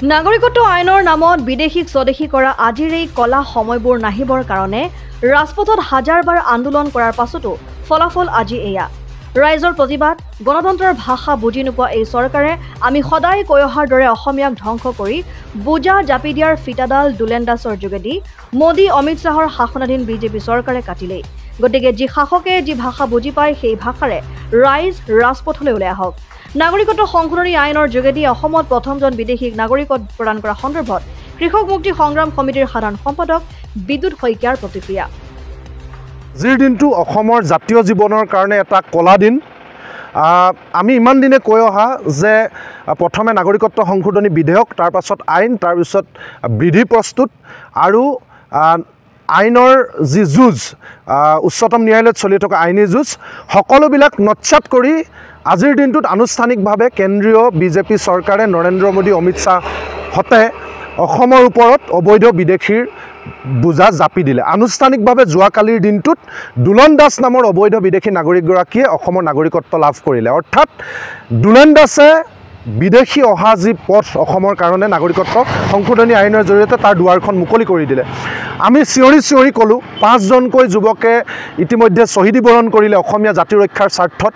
নাগৰিকত্ব আইনৰ নামত বিদেশীক স্বদেশী কৰা আজিৰ এই কলা সময়বোৰ নাহিবৰ কাৰণে ৰাজপথত হাজাৰবাৰ আন্দোলন কৰাৰ পাছতো ফলাফল আজি এয়া। ৰাইজৰ প্ৰতিবাদ, গণতন্ত্ৰৰ ভাষা বুজি নোপোৱা এই চৰকাৰে আমি সদায় কৈ অহাৰ দৰে অসমীয়াক ধ্বংস কৰি বুজা জাপি দিয়াৰ ফিটাডাল দুলেণ্ডাছৰ যোগেদি মোদী অমিত শ্বাহৰ শাসনাধীন বিজেপি চৰকাৰে কাটিলেই। গতিকে যি শাসকে যি ভাষা বুজি পায় সেই ভাষাৰে ৰাইজ ৰাজপথলৈ ওলাই আহক। নাগৰিকত্ব সংশোধনী আইনৰ যোগেদি অসমত প্ৰথমজন বিদেশীক নাগৰিকত্ব প্ৰদান কৰা সন্দৰ্ভত কৃষক মুক্তি সংগ্ৰাম সমিতিৰ সাধাৰণ সম্পাদক বিদ্যুৎ শইকীয়াৰ প্ৰতিক্ৰিয়া। আজিৰ দিনটো অসমৰ জাতীয় জীৱনৰ কাৰণে এটা কলা দিন। আমি ইমান দিনে কৈ অহা যে প্ৰথমে নাগৰিকত্ব সংশোধনী বিধেয়ক, তাৰ পাছত আইন, তাৰ পিছত বিধি প্ৰস্তুত আৰু আইনৰ যি যুঁজ, উচ্চতম ন্যায়ালয়ত চলি থকা আইনী যুঁজ, সকলোবিলাক নৎসাত কৰি আজিৰ দিনটোত আনুষ্ঠানিকভাৱে কেন্দ্ৰীয় বিজেপি চৰকাৰে নৰেন্দ্ৰ মোদী অমিত শ্বাহহঁতে অসমৰ ওপৰত অবৈধ বিদেশীৰ বুজা জাপি দিলে। আনুষ্ঠানিকভাৱে যোৱাকালিৰ দিনটোত দুলন দাস নামৰ অবৈধ বিদেশী নাগৰিকগৰাকীয়ে অসমৰ নাগৰিকত্ব লাভ কৰিলে। অৰ্থাৎ দুলন দাসে বিদেশী অহা যি পথ অসমৰ কাৰণে নাগৰিকত্ব সংশোধনী আইনৰ জৰিয়তে তাৰ দুৱাৰখন মুকলি কৰি দিলে। আমি চিঞৰি চিঞৰি ক'লোঁ, 5জনকৈ যুৱকে ইতিমধ্যে শ্বহীদী বৰণ কৰিলে অসমীয়া জাতি ৰক্ষাৰ স্বাৰ্থত।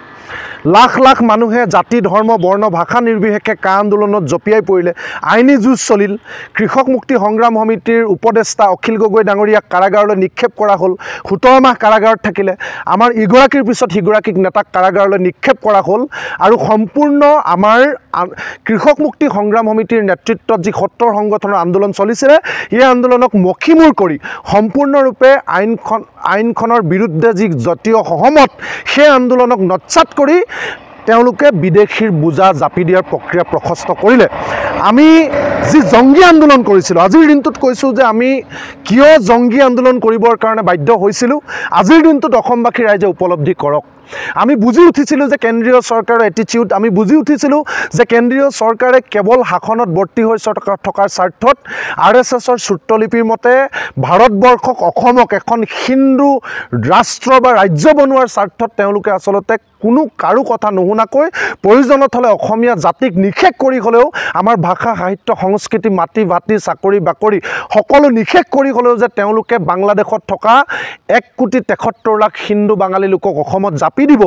লাখ লাখ মানুহে জাতি, ধৰ্ম, বৰ্ণ, ভাষা নিৰ্বিশেষে কা আন্দোলনত জঁপিয়াই পৰিলে। আইনী যুঁজ চলিল। কৃষক মুক্তি সংগ্ৰাম সমিতিৰ উপদেষ্টা অখিল গগৈ ডাঙৰীয়াক কাৰাগাৰলৈ নিক্ষেপ কৰা হ'ল। 17 মাহ কাৰাগাৰত থাকিলে। আমাৰ ইগৰাকীৰ পিছত সিগৰাকীক নেতাক কাৰাগাৰলৈ নিক্ষেপ কৰা হ'ল। আৰু সম্পূৰ্ণ আমাৰ কৃষক মুক্তি সংগ্ৰাম সমিতিৰ নেতৃত্বত যি 70 সংগঠনৰ আন্দোলন চলিছিলে, এই আন্দোলনক মষিমূৰ কৰি সম্পূৰ্ণৰূপে আইনখনৰ বিৰুদ্ধে যি জাতীয় সহমত, সেই আন্দোলনক নৎসাত কৰি তেওঁলোকে বিদেশীৰ বুজা জাপি দিয়াৰ প্ৰক্ৰিয়া প্ৰশস্ত কৰিলে। আমি যি জংগী আন্দোলন কৰিছিলোঁ, আজিৰ দিনটোত কৈছোঁ যে আমি কিয় জংগী আন্দোলন কৰিবৰ কাৰণে বাধ্য হৈছিলোঁ, আজিৰ দিনটোত অসমবাসী ৰাইজে উপলব্ধি কৰক। আমি বুজি উঠিছিলোঁ যে কেন্দ্ৰীয় চৰকাৰৰ এটিটিউড, আমি বুজি উঠিছিলোঁ যে কেন্দ্ৰীয় চৰকাৰে কেৱল শাসনত বৰ্তি হৈ থকাৰ স্বাৰ্থত RSSৰ সূত্ৰলিপিৰ মতে ভাৰতবৰ্ষক, অসমক এখন হিন্দু ৰাষ্ট্ৰ বা ৰাজ্য বনোৱাৰ স্বাৰ্থত তেওঁলোকে আচলতে কোনো কাৰো কথা নুশুনাকৈ প্ৰয়োজনত হ'লে অসমীয়া জাতিক নিষেধ কৰি হ'লেও আমাৰ ভাষা, সাহিত্য, সংস্কৃতি, মাটি ভাটি, চাকৰি বাকৰি সকলো নিষেধ কৰি হ'লেও যে তেওঁলোকে বাংলাদেশত থকা 1,73,00,000 হিন্দু বাঙালী লোকক অসমত জাপি দিব,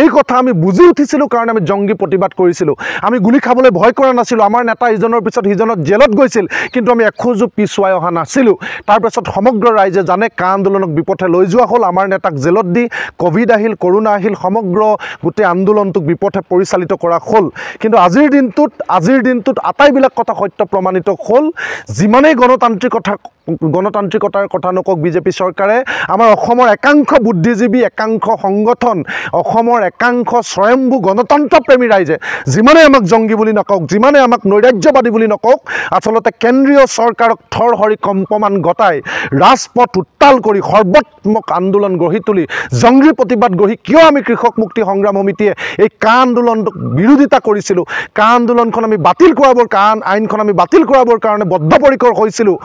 এই কথা আমি বুজি উঠিছিলোঁ কাৰণে আমি জংগী প্ৰতিবাদ কৰিছিলোঁ। আমি গুলি খাবলৈ ভয় কৰা নাছিলোঁ। আমাৰ নেতা ইজনৰ পিছত সিজনত জেলত গৈছিল, কিন্তু আমি এখোজো পিছুৱাই অহা নাছিলোঁ। তাৰপিছত সমগ্ৰ ৰাইজে জানে কা আন্দোলনক বিপথে লৈ যোৱা হ'ল। আমাৰ নেতাক জেলত দি ক'ভিড আহিল, কৰোণা আহিল, সমগ্ৰ গোটেই আন্দোলনটোক বিপথে পৰিচালিত কৰা হ'ল। কিন্তু আজিৰ দিনটোত আটাইবিলাক কথা সত্য প্ৰমাণিত হ'ল। যিমানেই গণতান্ত্ৰিকতাৰ কথা নকওক বিজেপি চৰকাৰে, আমাৰ অসমৰ একাংশ বুদ্ধিজীৱী, একাংশ সংগঠন, অসমৰ একাংশ স্বয়ম্ভু গণতন্ত্ৰপ্ৰেমী ৰাইজে যিমানে আমাক জংগী বুলি নকওক, যিমানে আমাক নৈৰাজ্যবাদী বুলি নকওক, আচলতে কেন্দ্ৰীয় চৰকাৰক থৰহৰি কম্পমান ঘটাই ৰাজপথ উত্তাল কৰি সৰ্বাত্মক আন্দোলন গঢ়ি তুলি জংগী প্ৰতিবাদ গঢ়ি কিয় আমি কৃষক মুক্তি সংগ্ৰাম সমিতিয়ে এই কা আন্দোলনক বিৰোধিতা কৰিছিলোঁ, কা আন্দোলনখন আমি বাতিল কৰাবৰ, আইনখন আমি বাতিল কৰাবৰ কাৰণে বদ্ধপৰিকৰ হৈছিলোঁ।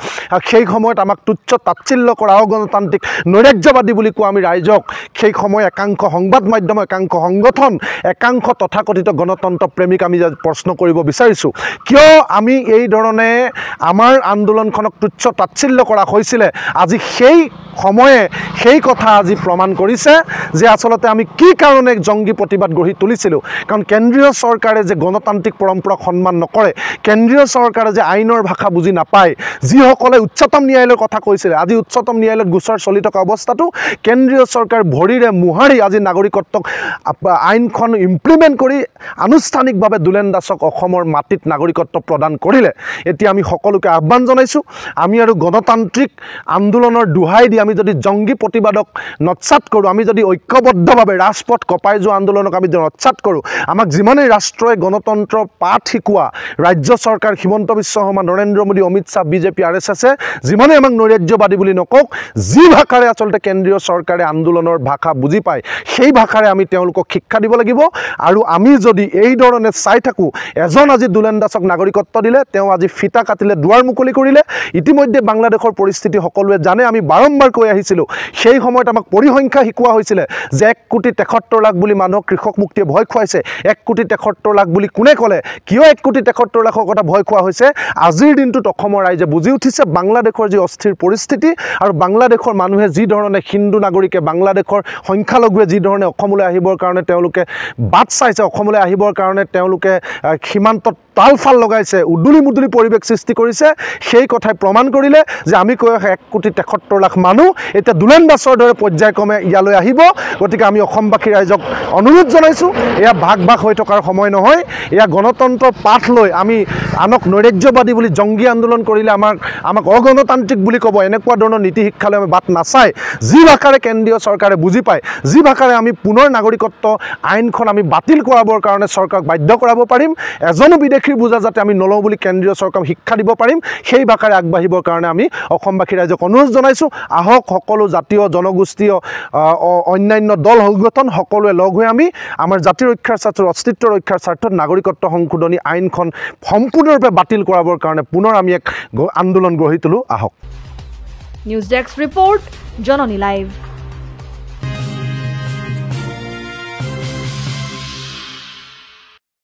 সেই সময়ত আমাক তুচ্ছ তাচ্ছিল্য কৰা, অগণতান্ত্ৰিক নৈৰাজ্যবাদী বুলি কোৱা আমি ৰাইজক সেই সময় একাংশ সংবাদ মাধ্যম, একাংশ সংগঠন, একাংশ তথাকথিত গণতন্ত্ৰ প্ৰেমীক আমি প্ৰশ্ন কৰিব বিচাৰিছোঁ, কিয় আমি এই ধৰণে আমাৰ আন্দোলনখনক তুচ্ছ তাচ্ছিল্য কৰা হৈছিলে। আজি সেই সময়ে সেই কথা আজি প্ৰমাণ কৰিছে যে আচলতে আমি কি কাৰণে জংগী প্ৰতিবাদ গঢ়ি তুলিছিলোঁ। কাৰণ কেন্দ্ৰীয় চৰকাৰে যে গণতান্ত্ৰিক পৰম্পৰাক সন্মান নকৰে, কেন্দ্ৰীয় চৰকাৰে যে আইনৰ ভাষা বুজি নাপায়, যিসকলে উচ্চতম ন্যায়ালয়ৰ কথা কৈছিলে, আজি উচ্চতম ন্যায়ালয়ত গোচৰ চলি থকা অৱস্থাটো কেন্দ্ৰীয় চৰকাৰ ভৰিৰে মোহাৰি আজি নাগৰিকত্বক আইনখন ইমপ্লিমেণ্ট কৰি আনুষ্ঠানিকভাৱে দুলেন দাসক অসমৰ মাটিত নাগৰিকত্ব প্ৰদান কৰিলে। এতিয়া আমি সকলোকে আহ্বান জনাইছোঁ, আমি আৰু গণতান্ত্ৰিক আন্দোলনৰ দোহাই দি আমি যদি জংগী প্ৰতিবাদক নৎসাত কৰোঁ, আমি যদি ঐক্যবদ্ধভাৱে ৰাজপথ কপাই যোৱা আন্দোলনক আমি নৎসাত কৰোঁ, আমাক যিমানেই ৰাষ্ট্ৰই গণতন্ত্ৰৰ পাঠ শিকোৱা ৰাজ্য চৰকাৰ, হিমন্ত বিশ্ব শৰ্মা, নৰেন্দ্ৰ মোদী, অমিত শ্বাহ, বিজেপি, RSSে যিমানে আমাক নৈৰাজ্যবাদী বুলি নকওক যি ভাষাৰে আচলতে কেন্দ্ৰীয় চৰকাৰে আন্দোলনৰ ভাষা বুজি পায় সেই ভাষাৰে আমি তেওঁলোকক শিক্ষা দিব লাগিব আৰু আমি যদি এই ধৰণে চাই থাকোঁ এজন আজি দুলেন দাসক নাগৰিকত্ব দিলে তেওঁ আজি ফিটা কাটিলে দুৱাৰ মুকলি কৰিলে ইতিমধ্যে বাংলাদেশৰ পৰিস্থিতি সকলোৱে জানে আমি বাৰম্বাৰ কৈ আহিছিলোঁ সেই সময়ত আমাক পৰিসংখ্যা শিকোৱা হৈছিলে যে 1,73,00,000 বুলি মানুহক কৃষক মুক্তিয়ে ভয় খুৱাইছে 1,73,00,000 বুলি কোনে ক'লে কিয় 1,73,00,000 কথা ভয় খোৱা হৈছে আজিৰ দিনটোত অসমৰ ৰাইজে বুজি উঠিছে বাংলাদেশৰ যি অস্থিৰ পৰিস্থিতি আৰু বাংলাদেশৰ মানুহে যি ধৰণে হিন্দু নাগৰিকে বাংলাদেশৰ সংখ্যালঘুৱে যি ধৰণে অসমলৈ আহিবৰ কাৰণে তেওঁলোকে বাট চাইছে অসমলৈ আহিবৰ কাৰণে তেওঁলোকে সীমান্তত তালফাল লগাইছে উদুলি মুদুলি পৰিৱেশ সৃষ্টি কৰিছে সেই কথাই প্ৰমাণ কৰিলে যে আমি কৈ 1,73,00,000 মানুহ এতিয়া দুলেন দাসৰ দৰে পৰ্যায়ক্ৰমে ইয়ালৈ আহিব গতিকে আমি অসমবাসী ৰাইজক অনুৰোধ জনাইছোঁ এয়া ভাগ ভাগ হৈ থকাৰ সময় নহয় এয়া গণতন্ত্ৰৰ পাঠ লৈ আমি আনক নৈৰাজ্যবাদী বুলি জংগী আন্দোলন কৰিলে আমাক অগণতান্ত্ৰিক বুলি ক'ব এনেকুৱা ধৰণৰ নীতি শিক্ষালৈ আমি বাট নাচায় যি ভাষাৰে কেন্দ্ৰীয় চৰকাৰে বুজি পায় যি ভাষাৰে আমি পুনৰ নাগৰিকত্ব আইনখন আমি বাতিল কৰাবৰ কাৰণে চৰকাৰক বাধ্য কৰাব পাৰিম এজনো বিদেশীৰ বুজা যাতে আমি নলওঁ বুলি কেন্দ্ৰীয় চৰকাৰক শিক্ষা দিব পাৰিম সেই ভাষাৰে আগবাঢ়িবৰ কাৰণে আমি অসমবাসী ৰাইজক অনুৰোধ জনাইছোঁ আহক সকলো জাতীয় জনগোষ্ঠীয় অন্যান্য দল সংগঠন সকলোৱে লগ হৈ আমি আমাৰ জাতি ৰক্ষাৰ স্বাৰ্থত অস্তিত্ব ৰক্ষাৰ স্বাৰ্থত নাগৰিকত্ব সংশোধনী আইনখন সম্পূৰ্ণৰূপে বাতিল কৰাবৰ কাৰণে পুনৰ আমি এক আন্দোলন গঢ়ি তোলোঁ আহক নিউজ ডেস্ক ৰিপৰ্ট জননী লাইভ